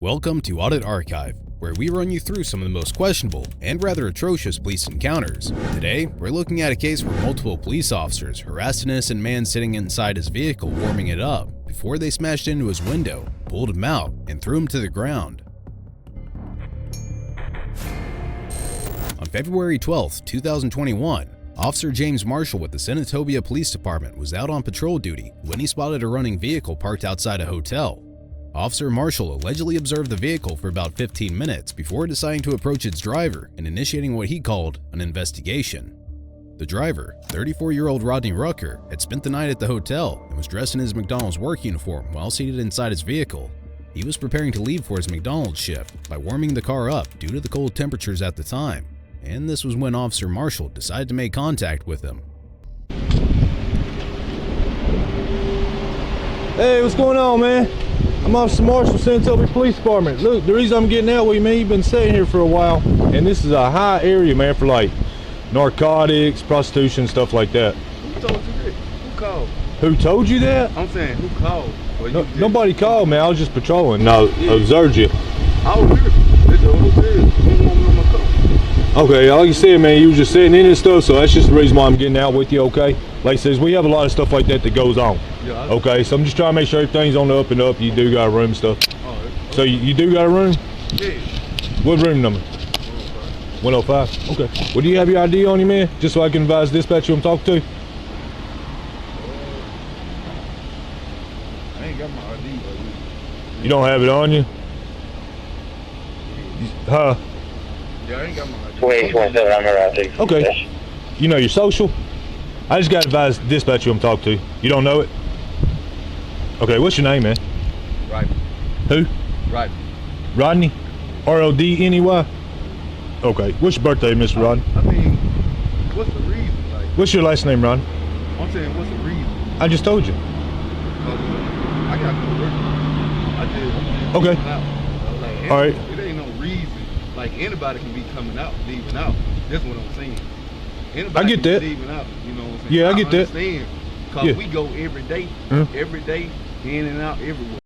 Welcome to Audit Archive, where we run you through some of the most questionable and rather atrocious police encounters. Today, we're looking at a case where multiple police officers harassed an innocent man sitting inside his vehicle warming it up before they smashed into his window, pulled him out, and threw him to the ground. On February 12, 2021, Officer James Marshall with the Senatobia Police Department was out on patrol duty when he spotted a running vehicle parked outside a hotel. Officer Marshall allegedly observed the vehicle for about 15 minutes before deciding to approach its driver and initiating what he called an investigation. The driver, 34-year-old Rodney Rucker, had spent the night at the hotel and was dressed in his McDonald's work uniform while seated inside his vehicle. He was preparing to leave for his McDonald's shift by warming the car up due to the cold temperatures at the time, and this was when Officer Marshall decided to make contact with him. Hey, what's going on, man? I'm Officer Marshall, Senatobia Police Department. Look, the reason I'm getting out with you, man, you've been sitting here for a while, and this is a high area, man, for like narcotics, prostitution, stuff like that. Who told you that? Who called? Who told you that? I'm saying, who called? Nobody called, man. I was just patrolling. No, I observed you. I was here. It's a hotel. You don't want me on my car. Okay, like you said, man, you was just sitting in and stuff, so that's just the reason why I'm getting out with you, okay? Like I says, we have a lot of stuff like that goes on. Yeah, okay, so I'm just trying to make sure everything's on the up and up. You do got a room and stuff. Oh, so you do got a room? Yeah. What room number? 105. Okay. Well, do you have your ID on you, man? Just so I can advise dispatch who I'm talking to? I ain't got my ID. You don't have it on you? Huh? Yeah, I ain't got my ID. 2827 on the route. Okay. You know your social? I just got to advise dispatch who I'm talking to. You don't know it? Okay, what's your name, man? Rodney. Who? Rodney. Rodney? R-O-D-N-E-Y? Okay. What's your birthday, Mr. Rodney? I mean, what's the reason? Like, what's your last name, Rodney? I'm saying, what's the reason? I just told you. I got to work. I did. Okay. Like, all right. It ain't no reason. Like, anybody can be coming out, leaving out. That's what I'm saying. Anybody I get that. Leaving out, you know what I'm saying? Yeah, I get that. Understand, because we go every day, in and out everywhere.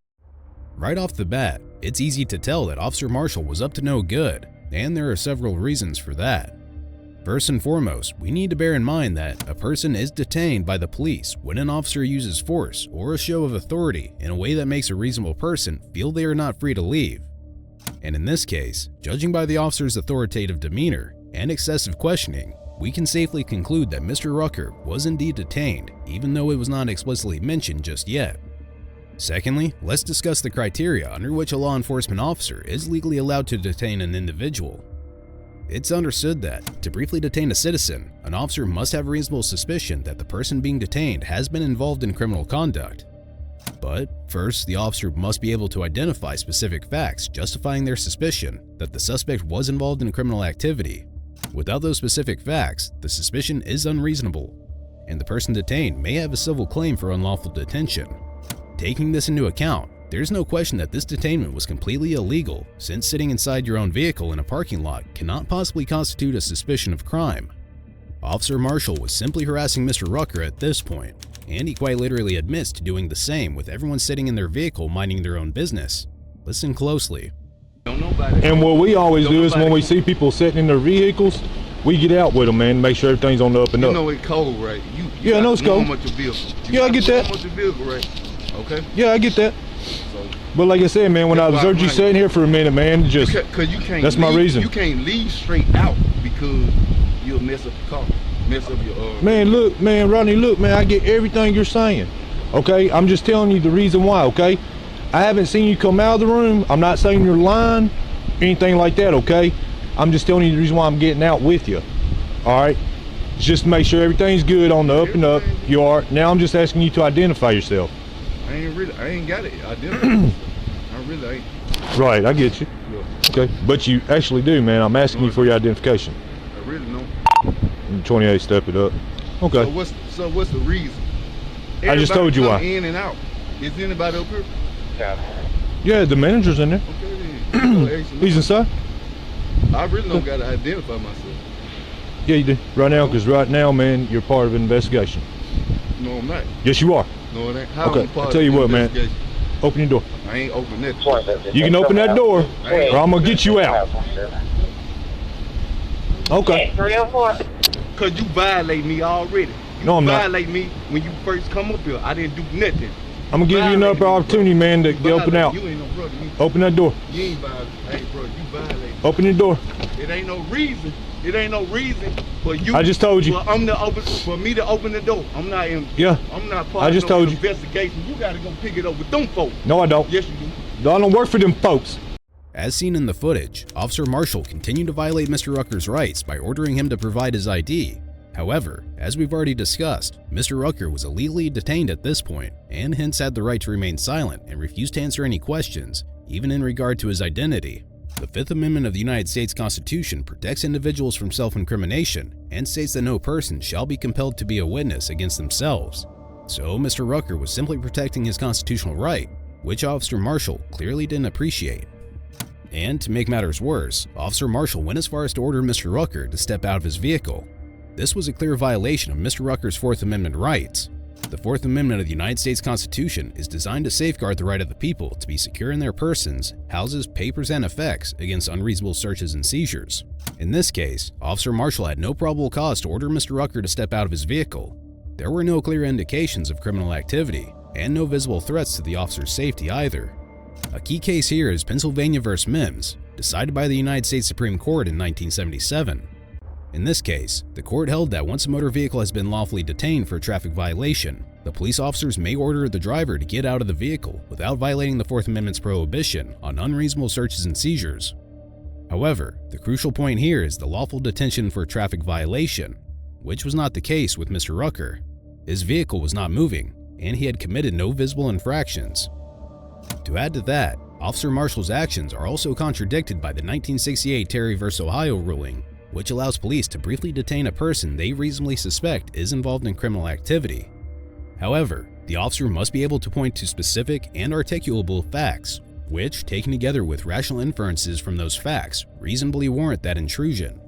Right off the bat, it's easy to tell that Officer Marshall was up to no good, and there are several reasons for that. First and foremost, we need to bear in mind that a person is detained by the police when an officer uses force or a show of authority in a way that makes a reasonable person feel they are not free to leave. And in this case, judging by the officer's authoritative demeanor and excessive questioning, we can safely conclude that Mr. Rucker was indeed detained, even though it was not explicitly mentioned just yet. Secondly, let's discuss the criteria under which a law enforcement officer is legally allowed to detain an individual. It's understood that, to briefly detain a citizen, an officer must have reasonable suspicion that the person being detained has been involved in criminal conduct. But first, the officer must be able to identify specific facts justifying their suspicion that the suspect was involved in criminal activity. Without those specific facts, the suspicion is unreasonable, and the person detained may have a civil claim for unlawful detention. Taking this into account, there's no question that this detainment was completely illegal, since sitting inside your own vehicle in a parking lot cannot possibly constitute a suspicion of crime. Officer Marshall was simply harassing Mr. Rucker at this point, and he quite literally admits to doing the same with everyone sitting in their vehicle minding their own business. Listen closely. And what we always do is when we see people sitting in their vehicles, we get out with them, man, make sure everything's on the up and up. You know it's cold, right? Yeah, I know it's cold. How much your vehicle? Yeah, I get that. How much your vehicle, right? Okay. Yeah, I get that. So, but like I said, man, when I observed you sitting here for a minute, man, just cause you can't. That's my reason. You can't leave straight out because you'll mess up the car, mess up your. Man, look, man, Rodney, look, man, I get everything you're saying. Okay, I'm just telling you the reason why. Okay, I haven't seen you come out of the room. I'm not saying you're lying, anything like that. Okay, I'm just telling you the reason why I'm getting out with you. All right, just to make sure everything's good on the up and up. You are. Now I'm just asking you to identify yourself. I ain't got it. I really ain't. Right, I get you. Yeah. Okay, but you actually do, man. I'm asking you for your identification. I really know. 28, step it up. Okay. So what's the reason? I just told you why. In and out. Is anybody up here? Yeah, the manager's in there. Okay then. He's inside. I really don't got to identify myself. Yeah, you do. Right now, because right now, man, you're part of an investigation. No, I'm not. Yes, you are. No, it ain't. How okay, I'm part I tell you of what, man. Open your door. I ain't open this. You can open that door, or I'm gonna get you out. Okay. 304. Cause you violate me already. No, I'm not. Violate me when you first come up here. I didn't do nothing. I'm gonna give you another opportunity, man, to open out. You ain't no brother. Open that door. You ain't violate. Hey, bro, you violate. Open your door. It ain't no reason. It ain't no reason for you. I just told you. For me to open the door. I'm not in. Yeah. I'm not part I just of no told you. investigation. You gotta go pick it up with them folks. No, I don't. Yes, you do. I don't work for them folks. As seen in the footage, Officer Marshall continued to violate Mr. Rucker's rights by ordering him to provide his ID. However, as we've already discussed, Mr. Rucker was illegally detained at this point, and hence had the right to remain silent and refuse to answer any questions, even in regard to his identity. The Fifth Amendment of the United States Constitution protects individuals from self-incrimination and states that no person shall be compelled to be a witness against themselves. So Mr. Rucker was simply protecting his constitutional right, which Officer Marshall clearly didn't appreciate. And to make matters worse, Officer Marshall went as far as to order Mr. Rucker to step out of his vehicle. This was a clear violation of Mr. Rucker's Fourth Amendment rights. The Fourth Amendment of the United States Constitution is designed to safeguard the right of the people to be secure in their persons, houses, papers, and effects against unreasonable searches and seizures. In this case, Officer Marshall had no probable cause to order Mr. Rucker to step out of his vehicle. There were no clear indications of criminal activity, and no visible threats to the officer's safety either. A key case here is Pennsylvania v. Mims, decided by the United States Supreme Court in 1977. In this case, the court held that once a motor vehicle has been lawfully detained for a traffic violation, the police officers may order the driver to get out of the vehicle without violating the Fourth Amendment's prohibition on unreasonable searches and seizures. However, the crucial point here is the lawful detention for a traffic violation, which was not the case with Mr. Rucker. His vehicle was not moving, and he had committed no visible infractions. To add to that, Officer Marshall's actions are also contradicted by the 1968 Terry v. Ohio ruling, which allows police to briefly detain a person they reasonably suspect is involved in criminal activity. However, the officer must be able to point to specific and articulable facts, which, taken together with rational inferences from those facts, reasonably warrant that intrusion.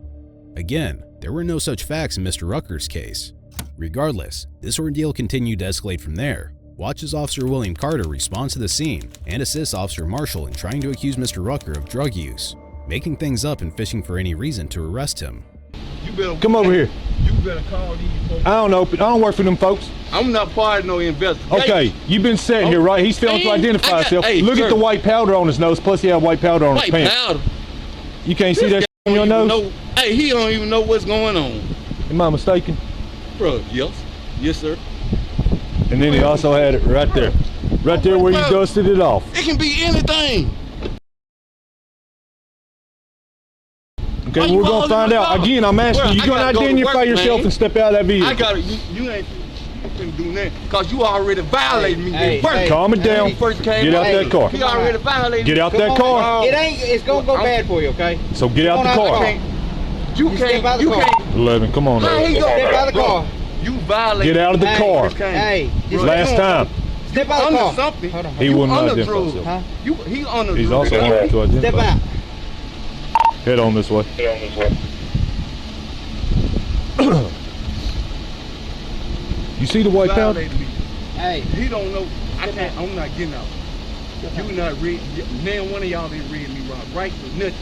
Again, there were no such facts in Mr. Rucker's case. Regardless, this ordeal continued to escalate from there. Watch as Officer William Carter responds to the scene and assists Officer Marshall in trying to accuse Mr. Rucker of drug use, making things up and fishing for any reason to arrest him. You better Come over here. You better call these folks. I don't work for them folks. I'm not part of no investigation. Okay, you've been sitting here, right? He's failing to identify himself. Hey, look sir. at the white powder on his nose, plus he had white powder on his pants. Powder. You can't see that on your nose? Hey, he don't even know what's going on. Am I mistaken? Bro, yes. Yes, sir. And then he also had it right there. Right there where you dusted it off. It can be anything. Okay, well, we're going to find out. Again, I'm asking you, going to identify yourself and step out of that vehicle. I got it. You ain't finna do nothing because you already violated me. Calm it down. Get out that car. He already violated me. Get out that car. It's going to go bad for you, okay? So get out the car. You can't. 11, come on. How he gonna Step out of the car. You violated. Get out of the car. Hey, Last time. step out of the car. Something. Hold on. He wouldn't identify drugs. himself. He on the He's drugs. also wanted to Step identify. out. Head on this way. You see the white powder? Violated me. Hey. He don't know. I'm not getting out. You not read. Man, one of y'all didn't read me wrong. Right or nothing.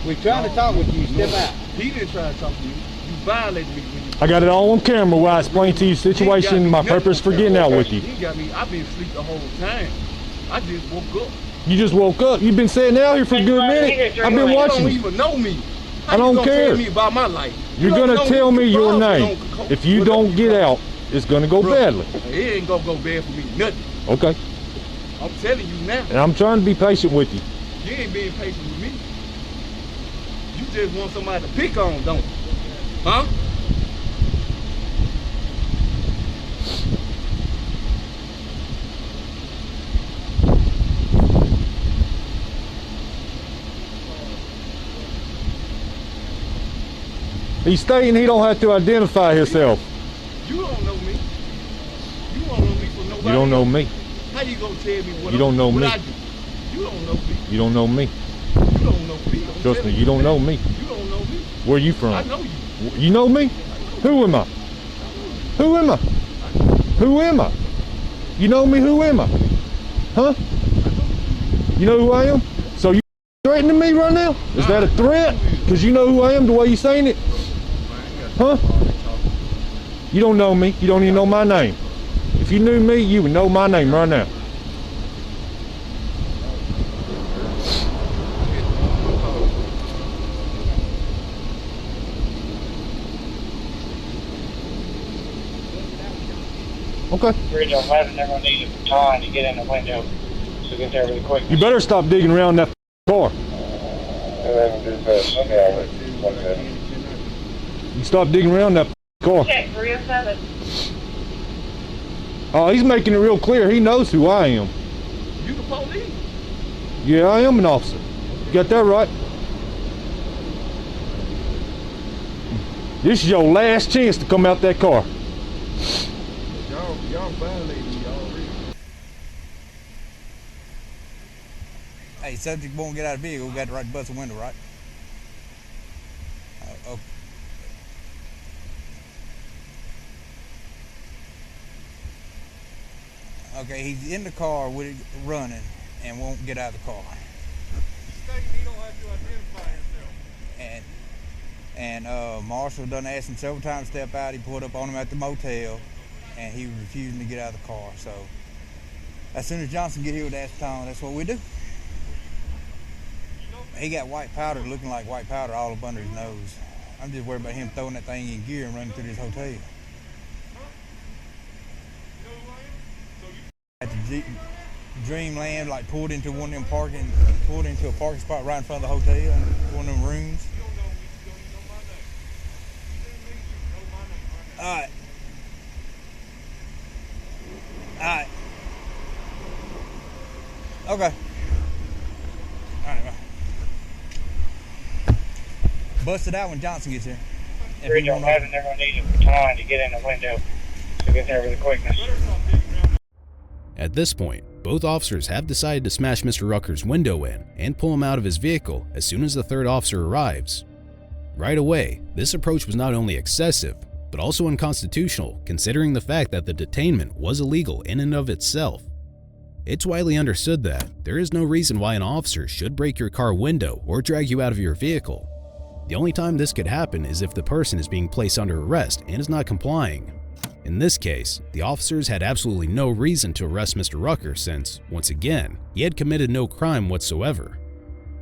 We're trying to talk with you. Step out. He didn't try to talk to you. You violated me. I got it all on camera where I explained to you the situation, my purpose for getting out with you. He got me. I've been asleep the whole time. I just woke up. You just woke up. You've been sitting out here for a good minute. I've been watching You you. don't even know me. How I don't you gonna care. Tell me about my life. You're You don't going to know tell me your Bob, name. If you don't get out, it's going to go Bro, badly. It ain't going to go bad for me. Nothing. Okay. I'm telling you now. And I'm trying to be patient with you. You ain't being patient with me. You just want somebody to pick on, don't you? Huh? He's stating he don't have to identify himself. You don't know me. You don't know me from nobody. You don't know else. me. How you gonna tell me what You don't know what me. I do? You don't know me. You don't know me. You don't know me. I'm Trust me, telling you don't know me. You don't know me. Where you from? I know you. You know me? Who am I? Who am I? Who am I? You know me? Who am I? Huh? You know who I am? So you threatening me right now? Is that a threat? Because you know who I am the way you saying it? Huh? You don't know me. You don't even know my name. If you knew me, you would know my name right now. Okay. Bridge on 11, they're going to need a time to get in the window. So get there really quick. You better stop digging around that car. 11, do this. Okay, You stop digging around that car. Check 307. Oh, he's making it real clear. He knows who I am. You the police? Yeah, I am an officer. You got that right. This is your last chance to come out that car. Y'all violating me already. Hey, subject won't get out of the vehicle. We got the right to bust the window, right? Okay. Okay, he's in the car with it running and won't get out of the car. He don't have to identify himself. And Marshall done asked him several times to step out. He pulled up on him at the motel, and he was refusing to get out of the car. So as soon as Johnson get here with acetone, that's what we do. He got white powder, looking like white powder, all up under his nose. I'm just worried about him throwing that thing in gear and running through this hotel. At the Dreamland, like pulled into one of them pulled into a parking spot right in front of the hotel, in one of them rooms. All right. Alright. Okay. Alright, bye. Bust it out when Johnson gets here. Bridge on 11, they're going to need a time to get in the window. So get there really quick. At this point, both officers have decided to smash Mr. Rucker's window in and pull him out of his vehicle as soon as the third officer arrives. Right away, this approach was not only excessive, but also unconstitutional considering the fact that the detainment was illegal in and of itself. It's widely understood that there is no reason why an officer should break your car window or drag you out of your vehicle. The only time this could happen is if the person is being placed under arrest and is not complying. In this case, the officers had absolutely no reason to arrest Mr. Rucker since, once again, he had committed no crime whatsoever.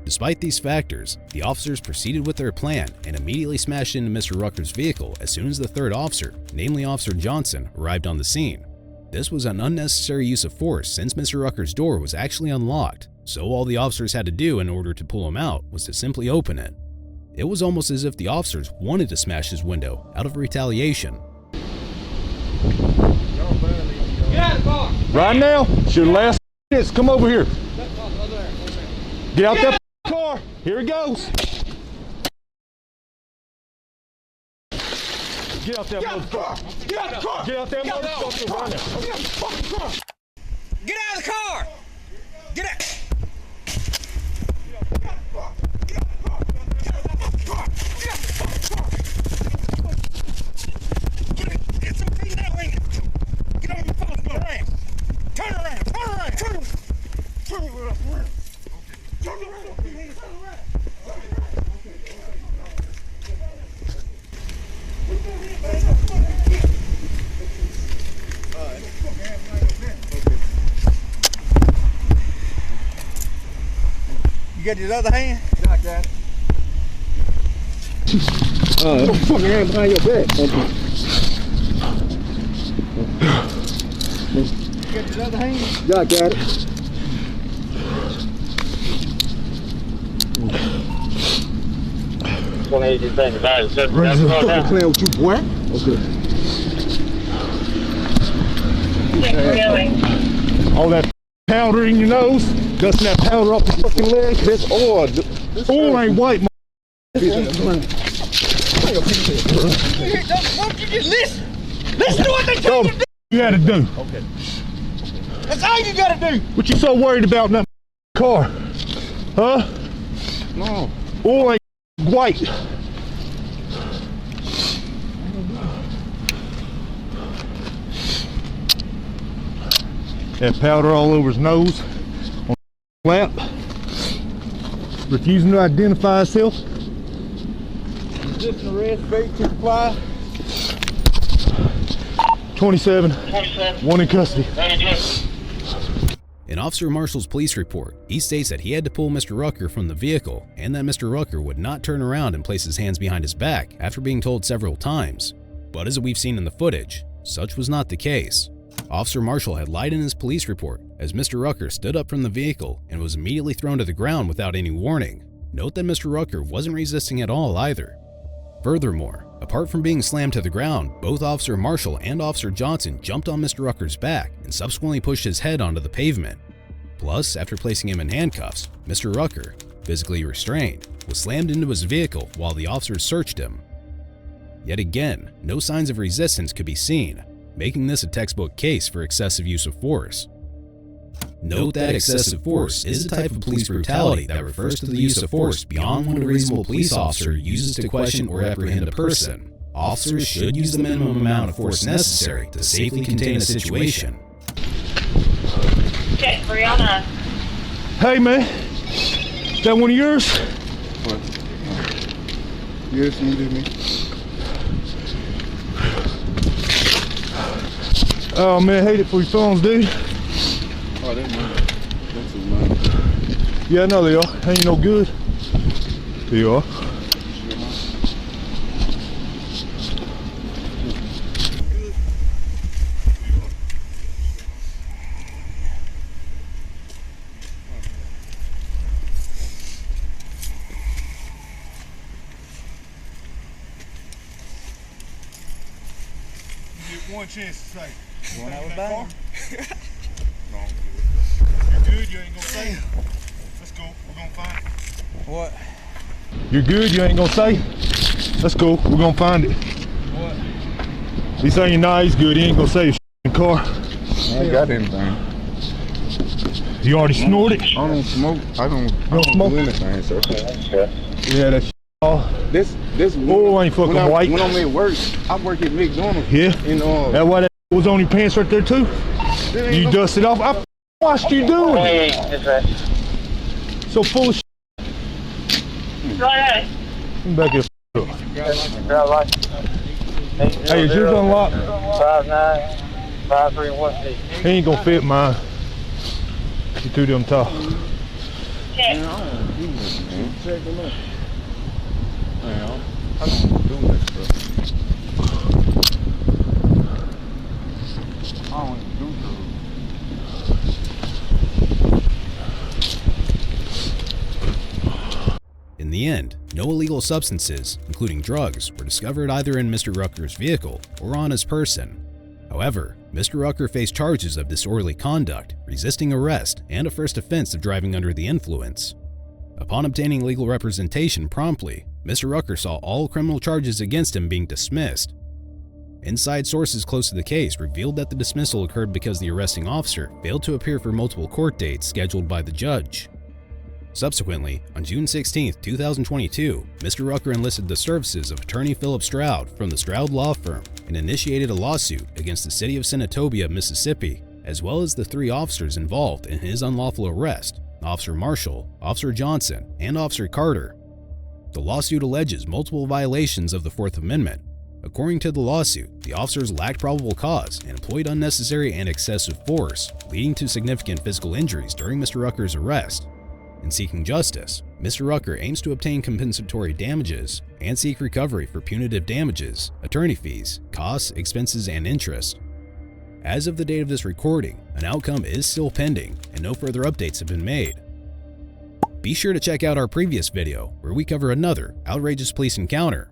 Despite these factors, the officers proceeded with their plan and immediately smashed into Mr. Rucker's vehicle as soon as the third officer, namely Officer Johnson, arrived on the scene. This was an unnecessary use of force since Mr. Rucker's door was actually unlocked, so all the officers had to do in order to pull him out was to simply open it. It was almost as if the officers wanted to smash his window out of retaliation. Get out of the car. Right now, it's your last chance. Come over here. Get out that car. Here it goes. Get out that motherfucker. Get out the car. Get out that motherfucker right now. Get out of the car! Get out! You got his other hand? Yeah, I got it. Put your fucking hand behind your back. You got his other hand? Yeah, I got it. One of these things about it. That's Fucking playing with you, boy. Okay. All that powder in your nose, dusting that powder off your fucking leg. That's oil. Oil ain't white, Won't you just listen? Listen to what they tell you to do. you gotta do. Okay. That's all you gotta do. What you so worried about in that car? Huh? No. Oil ain't white. That powder all over his nose. lap. Refusing to identify herself. Resisting arrest, fake to comply. 27. One in custody. In Officer Marshall's police report, he states that he had to pull Mr. Rucker from the vehicle and that Mr. Rucker would not turn around and place his hands behind his back after being told several times. But as we've seen in the footage, such was not the case. Officer Marshall had lied in his police report as Mr. Rucker stood up from the vehicle and was immediately thrown to the ground without any warning. Note that Mr. Rucker wasn't resisting at all either. Furthermore, apart from being slammed to the ground, both Officer Marshall and Officer Johnson jumped on Mr. Rucker's back and subsequently pushed his head onto the pavement. Plus, after placing him in handcuffs, Mr. Rucker, physically restrained, was slammed into his vehicle while the officers searched him. Yet again, no signs of resistance could be seen, making this a textbook case for excessive use of force. Note that excessive force is a type of police brutality that refers to the use of force beyond what a reasonable police officer uses to question or apprehend a person. Officers should use the minimum amount of force necessary to safely contain a situation. Check Brianna. Hey man, is that one of yours? What? Yes, needed me. Oh man, hate it for your phones, dude. Oh, that's mine. That's mine. Yeah, I know they are. Ain't no good. There you are. One chance to say. You want out with that? No, I'm good. You good? You ain't gonna say? Let's go. We're gonna find it. What? You're good? You ain't gonna say? That's cool. We're gonna find it. What? He's saying nah, he's good. He ain't gonna say his in the car. I ain't got anything. You already snorted? I don't smoke. I don't smoke? do anything, sir. Yeah, that's all. This Oh, ain't fucking white. When I'm at work, I work at McDonald's. Yeah? And That why that was on your pants right there too? You dusted off? I watched you doing it. So full of shit. Go ahead. Come back here. Hey, is yours unlocked? 595316. He ain't gonna fit mine. You too damn tall. Check. Check them out. I don't do this, bro. I don't even do drugs. In the end, no illegal substances, including drugs, were discovered either in Mr. Rucker's vehicle or on his person. However, Mr. Rucker faced charges of disorderly conduct, resisting arrest, and a first offense of driving under the influence. Upon obtaining legal representation promptly, Mr. Rucker saw all criminal charges against him being dismissed. Inside sources close to the case revealed that the dismissal occurred because the arresting officer failed to appear for multiple court dates scheduled by the judge. Subsequently, on June 16, 2022, Mr. Rucker enlisted the services of attorney Philip Stroud from the Stroud Law Firm and initiated a lawsuit against the city of Senatobia, Mississippi, as well as the 3 officers involved in his unlawful arrest: Officer Marshall, Officer Johnson, and Officer Carter. The lawsuit alleges multiple violations of the Fourth Amendment. According to the lawsuit, the officers lacked probable cause and employed unnecessary and excessive force, leading to significant physical injuries during Mr. Rucker's arrest. In seeking justice, Mr. Rucker aims to obtain compensatory damages and seek recovery for punitive damages, attorney fees, costs, expenses, and interest. As of the date of this recording, an outcome is still pending and no further updates have been made. Be sure to check out our previous video where we cover another outrageous police encounter